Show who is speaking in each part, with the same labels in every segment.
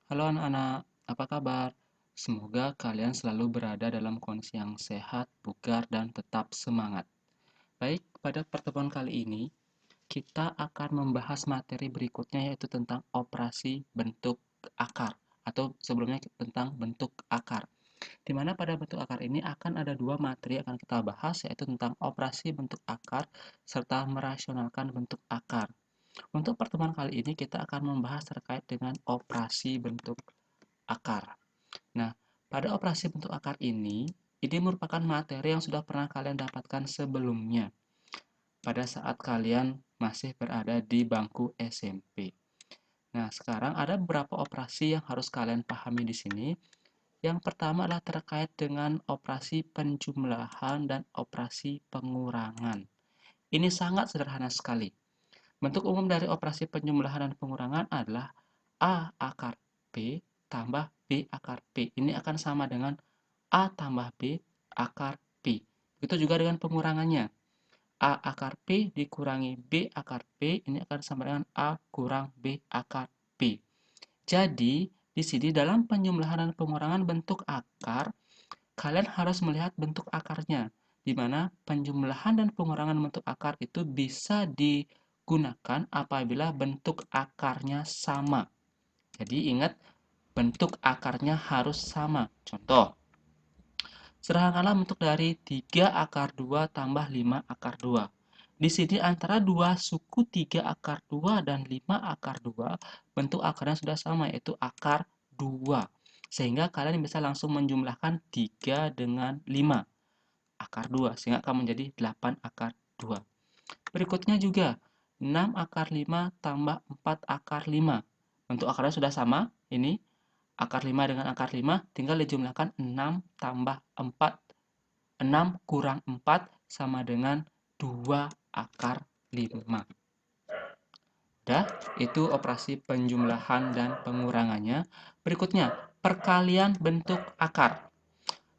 Speaker 1: Halo anak-anak, apa kabar? Semoga kalian selalu berada dalam kondisi yang sehat, bugar, dan tetap semangat. Baik, pada pertemuan kali ini, kita akan membahas materi berikutnya yaitu tentang operasi bentuk akar, atau sebelumnya tentang bentuk akar. Di mana pada bentuk akar ini akan ada dua materi yang akan kita bahas, yaitu tentang operasi bentuk akar, serta merasionalkan bentuk akar. Untuk pertemuan kali ini, kita akan membahas terkait dengan operasi bentuk akar. Nah, pada operasi bentuk akar ini merupakan materi yang sudah pernah kalian dapatkan sebelumnya pada saat kalian masih berada di bangku SMP. Nah, sekarang ada beberapa operasi yang harus kalian pahami di sini. Yang pertama adalah terkait dengan operasi penjumlahan dan operasi pengurangan. Ini sangat sederhana sekali. Bentuk umum dari operasi penjumlahan dan pengurangan adalah A akar B tambah B akar P. Ini akan sama dengan A tambah B akar P. Begitu juga dengan pengurangannya. A akar P dikurangi B akar P, ini akan sama dengan A kurang B akar P. Jadi, di sini dalam penjumlahan dan pengurangan bentuk akar, kalian harus melihat bentuk akarnya, di mana penjumlahan dan pengurangan bentuk akar itu bisa digunakan apabila bentuk akarnya sama. Jadi ingat, bentuk akarnya harus sama. Contoh, sederhanakanlah bentuk dari 3 akar 2 tambah 5 akar 2. Di sini antara dua suku 3 akar 2 dan 5 akar 2, bentuk akarnya sudah sama, yaitu akar 2. Sehingga kalian bisa langsung menjumlahkan 3 dengan 5 akar 2, sehingga akan menjadi 8 akar 2. Berikutnya juga, 6 akar 5 tambah 4 akar 5. Bentuk akarnya sudah sama, ini akar 5 dengan akar 5, tinggal dijumlahkan 6 tambah 4. 6 kurang 4 sama dengan 2 akar 5. Udah, itu operasi penjumlahan dan pengurangannya. Berikutnya, perkalian bentuk akar.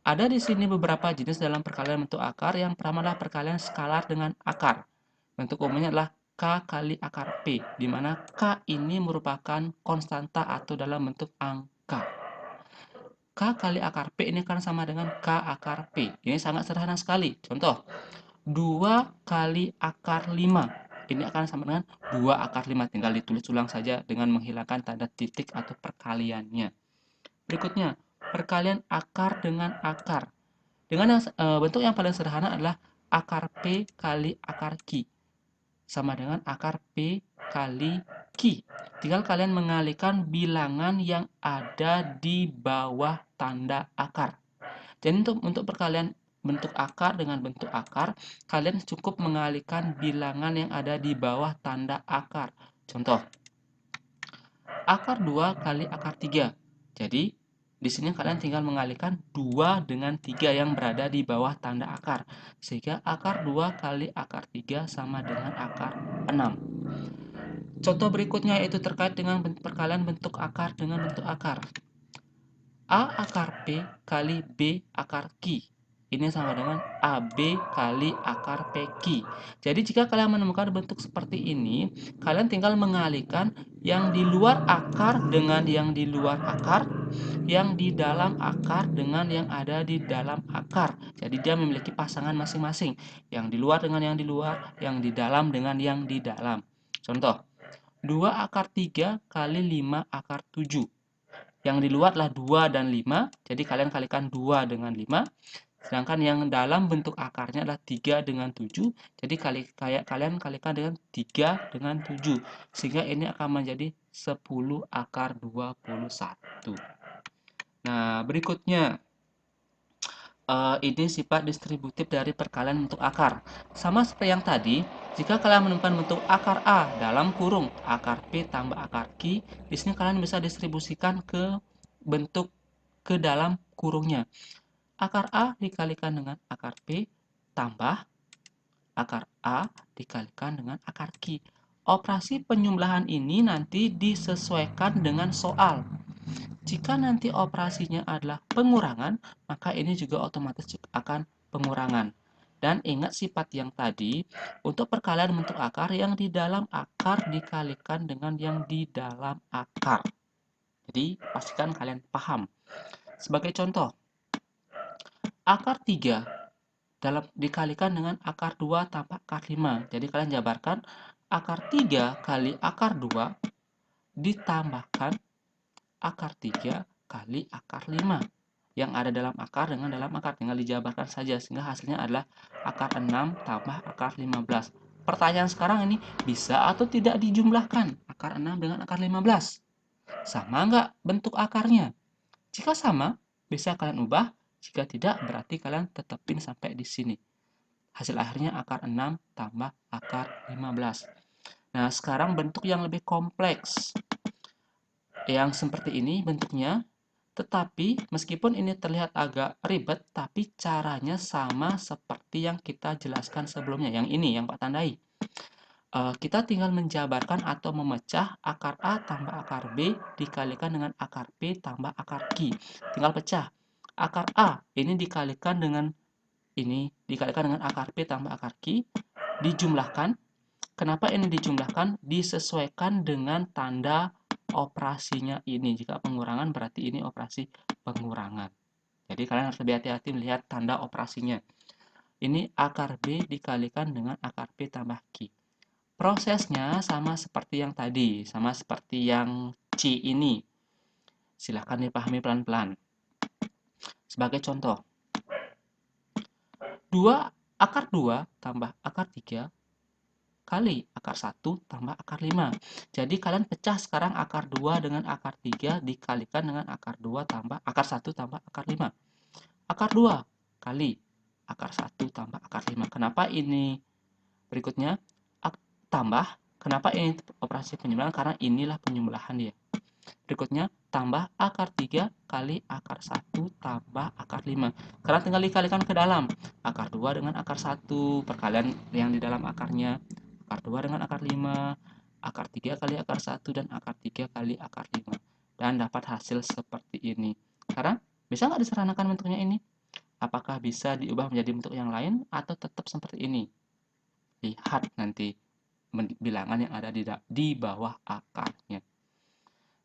Speaker 1: Ada di sini beberapa jenis dalam perkalian bentuk akar. Yang pertama adalah perkalian skalar dengan akar. Bentuk umumnya adalah K kali akar P, di mana K ini merupakan konstanta atau dalam bentuk angka. K kali akar P ini kan sama dengan K akar P. Ini sangat sederhana sekali. Contoh, 2 kali akar 5. Ini akan sama dengan 2 akar 5. Tinggal ditulis ulang saja dengan menghilangkan tanda titik atau perkaliannya. Berikutnya, perkalian akar dengan akar. Dengan bentuk yang paling sederhana adalah akar P kali akar Q. Sama dengan akar P kali Q. Tinggal kalian mengalihkan bilangan yang ada di bawah tanda akar. Jadi untuk perkalian bentuk akar dengan bentuk akar, kalian cukup mengalihkan bilangan yang ada di bawah tanda akar. Contoh, akar 2 kali akar 3. Jadi, di sini kalian tinggal mengalihkan 2 dengan 3 yang berada di bawah tanda akar. Sehingga akar 2 kali akar 3 sama dengan akar 6. Contoh berikutnya yaitu terkait dengan perkalian bentuk akar dengan bentuk akar. A akar P kali B akar Q. Ini sama dengan AB kali akar PQ. Jadi jika kalian menemukan bentuk seperti ini, kalian tinggal mengalihkan yang di luar akar dengan yang di luar akar, yang di dalam akar dengan yang ada di dalam akar. Jadi dia memiliki pasangan masing-masing. Yang di luar dengan yang di luar, yang di dalam dengan yang di dalam. Contoh, 2 akar 3 kali 5 akar 7. Yang di luar adalah 2 dan 5, jadi kalian kalikan 2 dengan 5. Sedangkan yang dalam bentuk akarnya adalah 3 dengan 7, jadi kalian kalikan dengan 3 dengan 7. Sehingga ini akan menjadi 10 akar 21. Nah, berikutnya, ini sifat distributif dari perkalian bentuk akar. Sama seperti yang tadi, jika kalian menemukan bentuk akar A dalam kurung akar P tambah akar Q, di sini kalian bisa distribusikan ke bentuk ke dalam kurungnya. Akar A dikalikan dengan akar P tambah akar A dikalikan dengan akar Q. Operasi penjumlahan ini nanti disesuaikan dengan soal. Jika nanti operasinya adalah pengurangan, maka ini juga otomatis akan pengurangan. Dan ingat sifat yang tadi, untuk perkalian bentuk akar, yang di dalam akar dikalikan dengan yang di dalam akar. Jadi, pastikan kalian paham. Sebagai contoh, akar 3 dikalikan dengan akar 2 tambah akar 5. Jadi, kalian jabarkan akar 3 kali akar 2 ditambahkan akar 3 kali akar 5. Yang ada dalam akar dengan dalam akar, tinggal dijabarkan saja, sehingga hasilnya adalah akar 6 tambah akar 15. Pertanyaan sekarang ini, bisa atau tidak dijumlahkan akar 6 dengan akar 15? Sama nggak bentuk akarnya? Jika sama, bisa kalian ubah. Jika tidak, berarti kalian tetapin sampai di sini. Hasil akhirnya akar 6 tambah akar 15. Nah, sekarang bentuk yang lebih kompleks. Yang seperti ini bentuknya, tetapi meskipun ini terlihat agak ribet, tapi caranya sama seperti yang kita jelaskan sebelumnya. Yang ini, yang Pak tandai. Kita tinggal menjabarkan atau memecah akar A tambah akar B dikalikan dengan akar P tambah akar Q. Tinggal pecah. Akar A ini dikalikan dengan akar P tambah akar Q, dijumlahkan. Kenapa ini dijumlahkan? Disesuaikan dengan tanda operasinya ini. Jika pengurangan berarti ini operasi pengurangan. Jadi kalian harus lebih hati-hati melihat tanda operasinya. Ini akar B dikalikan dengan akar P tambah Q. Prosesnya sama seperti yang tadi, sama seperti yang C ini. Silahkan dipahami pelan-pelan. Sebagai contoh, akar 2 tambah akar 3 kali akar 1 tambah akar 5. Jadi kalian pecah sekarang akar 2 dengan akar 3 dikalikan dengan akar 2 tambah akar 1 tambah akar 5. Akar 2 kali akar 1 tambah akar 5. Kenapa ini berikutnya tambah? Kenapa ini operasi penjumlahan? Karena inilah penjumlahan dia. Berikutnya, tambah akar 3 kali akar 1 tambah akar 5. Karena tinggal dikalikan ke dalam. Akar 2 dengan akar 1, perkalian yang di dalam akarnya. Akar 2 dengan akar 5, akar 3 kali akar 1, dan akar 3 kali akar 5. Dan dapat hasil seperti ini. Sekarang, bisa nggak disederhanakan bentuknya ini? Apakah bisa diubah menjadi bentuk yang lain atau tetap seperti ini? Lihat nanti bilangan yang ada di bawah akarnya.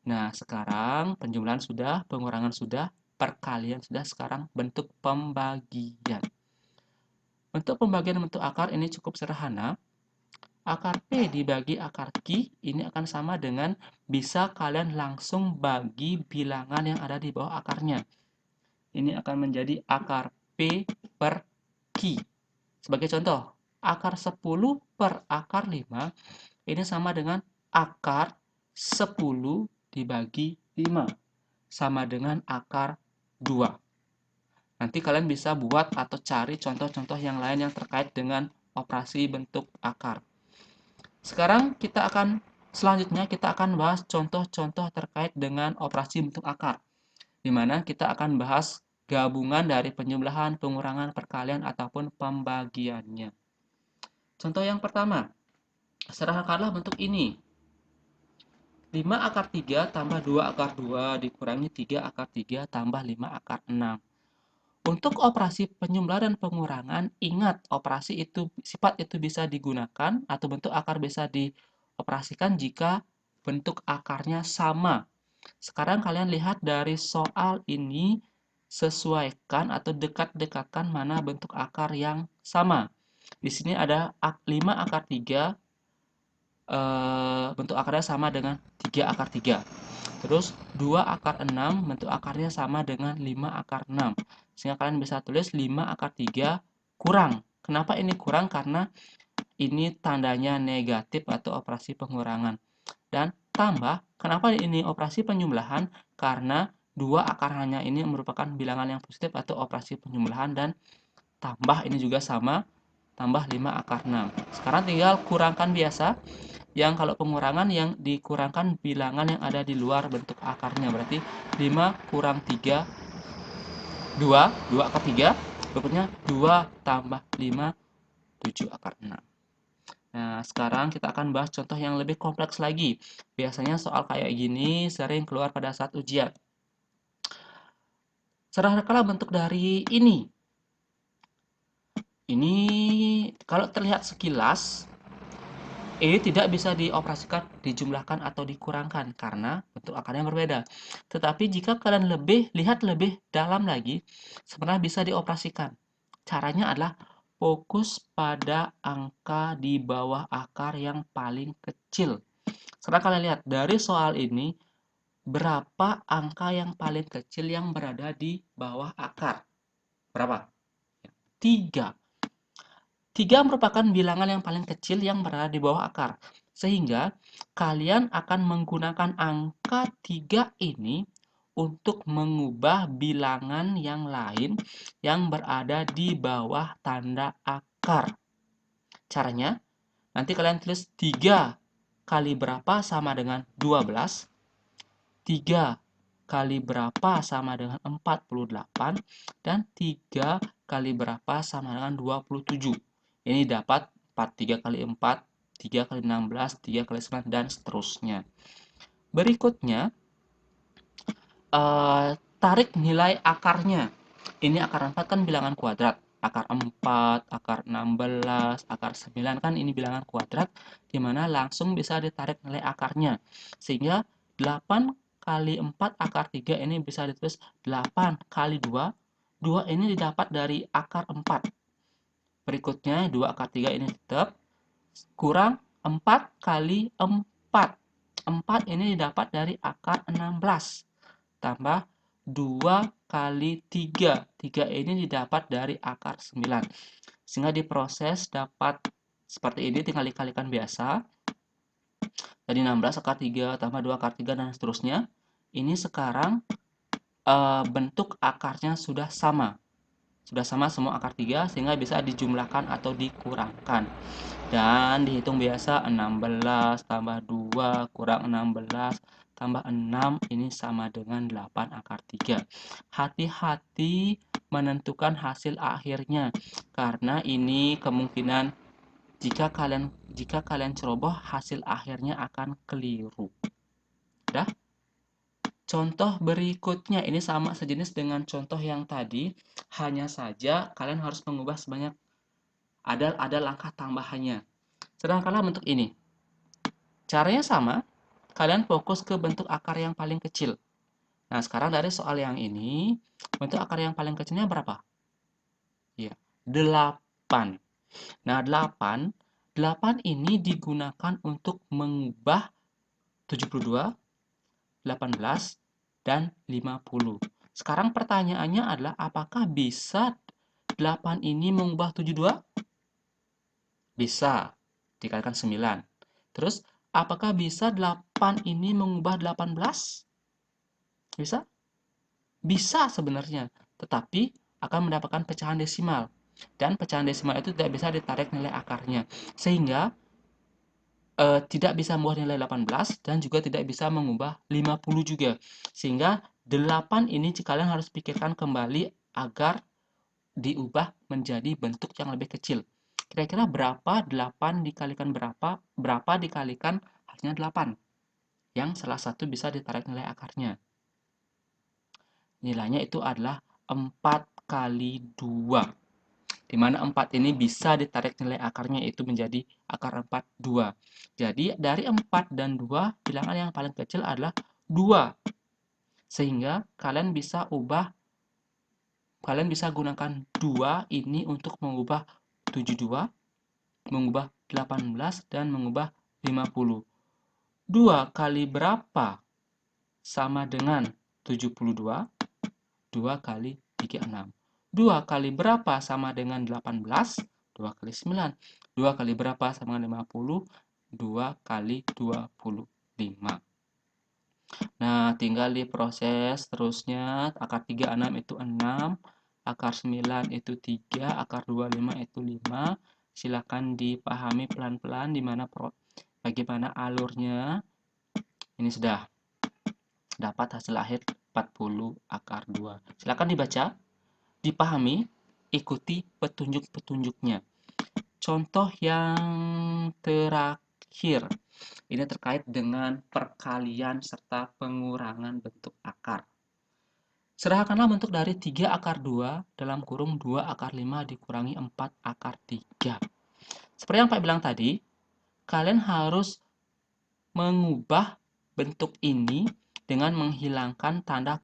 Speaker 1: Nah, sekarang penjumlahan sudah, pengurangan sudah, perkalian sudah, sekarang bentuk pembagian. Bentuk pembagian bentuk akar ini cukup sederhana. Akar P dibagi akar Q ini akan sama dengan bisa kalian langsung bagi bilangan yang ada di bawah akarnya. Ini akan menjadi akar P per Q. Sebagai contoh, akar 10 per akar 5 ini sama dengan akar 10 dibagi 5. Sama dengan akar 2. Nanti kalian bisa buat atau cari contoh-contoh yang lain yang terkait dengan operasi bentuk akar. Sekarang selanjutnya kita akan bahas contoh-contoh terkait dengan operasi bentuk akar. Di mana kita akan bahas gabungan dari penjumlahan, pengurangan, perkalian, ataupun pembagiannya. Contoh yang pertama, sederhanakanlah bentuk ini. 5 akar 3 tambah 2 akar 2 dikurangi 3 akar 3 tambah 5 akar 6. Untuk operasi penjumlahan dan pengurangan, ingat sifat itu bisa digunakan atau bentuk akar bisa dioperasikan jika bentuk akarnya sama. Sekarang kalian lihat dari soal ini, sesuaikan atau dekat-dekatkan mana bentuk akar yang sama. Di sini ada 5 akar 3, bentuk akarnya sama dengan 3 akar 3. Terus 2 akar 6 bentuk akarnya sama dengan 5 akar 6. Sehingga kalian bisa tulis 5 akar 3 kurang. Kenapa ini kurang? Karena ini tandanya negatif atau operasi pengurangan. Dan tambah, kenapa ini operasi penjumlahan? Karena 2 akarnya ini merupakan bilangan yang positif atau operasi penjumlahan, dan tambah ini juga sama, tambah 5 akar 6. Sekarang tinggal kurangkan biasa. Yang kalau pengurangan yang dikurangkan bilangan yang ada di luar bentuk akarnya. Berarti 5 kurang 3, 2 akar 3. Berikutnya 2 tambah 5, 7 akar 6. Nah, sekarang kita akan bahas contoh yang lebih kompleks lagi. Biasanya soal kayak gini sering keluar pada saat ujian. Sederhanakanlah bentuk dari ini. Ini kalau terlihat sekilas, ini tidak bisa dioperasikan, dijumlahkan atau dikurangkan karena bentuk akarnya berbeda. Tetapi jika kalian lihat lebih dalam lagi, sebenarnya bisa dioperasikan. Caranya adalah fokus pada angka di bawah akar yang paling kecil. Sekarang kalian lihat dari soal ini, berapa angka yang paling kecil yang berada di bawah akar? Berapa? 3. 3 merupakan bilangan yang paling kecil yang berada di bawah akar. Sehingga kalian akan menggunakan angka 3 ini untuk mengubah bilangan yang lain yang berada di bawah tanda akar. Caranya, nanti kalian tulis 3 kali berapa sama dengan 12. 3 kali berapa sama dengan 48. Dan 3 kali berapa sama dengan 27. Ini dapat 3 kali 4, 3 kali 16, 3 kali 9, dan seterusnya. Berikutnya, tarik nilai akarnya. Ini akar 4 kan bilangan kuadrat. Akar 4, akar 16, akar 9 kan ini bilangan kuadrat, dimana langsung bisa ditarik nilai akarnya. Sehingga 8 kali 4 akar 3 ini bisa ditulis 8 kali 2. 2 ini didapat dari akar 4. Berikutnya 2 akar 3 ini tetap kurang 4 kali 4. 4 ini didapat dari akar 16. Tambah 2 kali 3. 3 ini didapat dari akar 9. Sehingga diproses dapat seperti ini, tinggal dikalikan biasa. Jadi 16 akar 3 tambah 2 akar 3 dan seterusnya. Ini sekarang bentuk akarnya sudah sama. Sudah sama semua akar 3 sehingga bisa dijumlahkan atau dikurangkan. Dan dihitung biasa 16 tambah 2 kurang 16 tambah 6 ini sama dengan 8 akar 3. Hati-hati menentukan hasil akhirnya karena ini kemungkinan jika kalian ceroboh hasil akhirnya akan keliru. Udah? Contoh berikutnya ini sama sejenis dengan contoh yang tadi, hanya saja kalian harus mengubah sebanyak ada langkah tambahannya. Sedangkan bentuk ini. Caranya sama, kalian fokus ke bentuk akar yang paling kecil. Nah, sekarang dari soal yang ini, bentuk akar yang paling kecilnya berapa? Ya, 8. Nah, 8 ini digunakan untuk mengubah 72, 18, dan 50. Sekarang pertanyaannya adalah apakah bisa 8 ini mengubah 72? Bisa, dikalikan 9. Terus, apakah bisa 8 ini mengubah 18? Bisa? Bisa sebenarnya, tetapi akan mendapatkan pecahan desimal. Dan pecahan desimal itu tidak bisa ditarik nilai akarnya. Sehingga tidak bisa mengubah nilai 18 dan juga tidak bisa mengubah 50 juga. Sehingga 8 ini kalian harus pikirkan kembali agar diubah menjadi bentuk yang lebih kecil. Kira-kira berapa 8 dikalikan berapa? Berapa dikalikan hasilnya 8? Yang salah satu bisa ditarik nilai akarnya. Nilainya itu adalah 4 kali 2. Di mana 4 ini bisa ditarik nilai akarnya itu menjadi akar 4, 2. Jadi dari 4 dan 2, bilangan yang paling kecil adalah 2. Sehingga kalian bisa gunakan 2 ini untuk mengubah 72, mengubah 18, dan mengubah 50. 2 kali berapa sama dengan 72? 2 kali 36. 2 kali berapa sama dengan 18? 2 kali 9. 2 kali berapa sama dengan 50? 2 kali 25. Nah, tinggal diproses terusnya. Akar 36 itu 6. Akar 9 itu 3. Akar 25 itu 5. Silakan dipahami pelan-pelan bagaimana alurnya. Ini sudah dapat hasil akhir 40 akar 2. Silakan dibaca, dipahami, ikuti petunjuk-petunjuknya. Contoh yang terakhir, ini terkait dengan perkalian serta pengurangan bentuk akar. Sederhanakanlah bentuk dari 3 akar 2 dalam kurung 2 akar 5 dikurangi 4 akar 3. Seperti yang Pak bilang tadi, kalian harus mengubah bentuk ini dengan menghilangkan tanda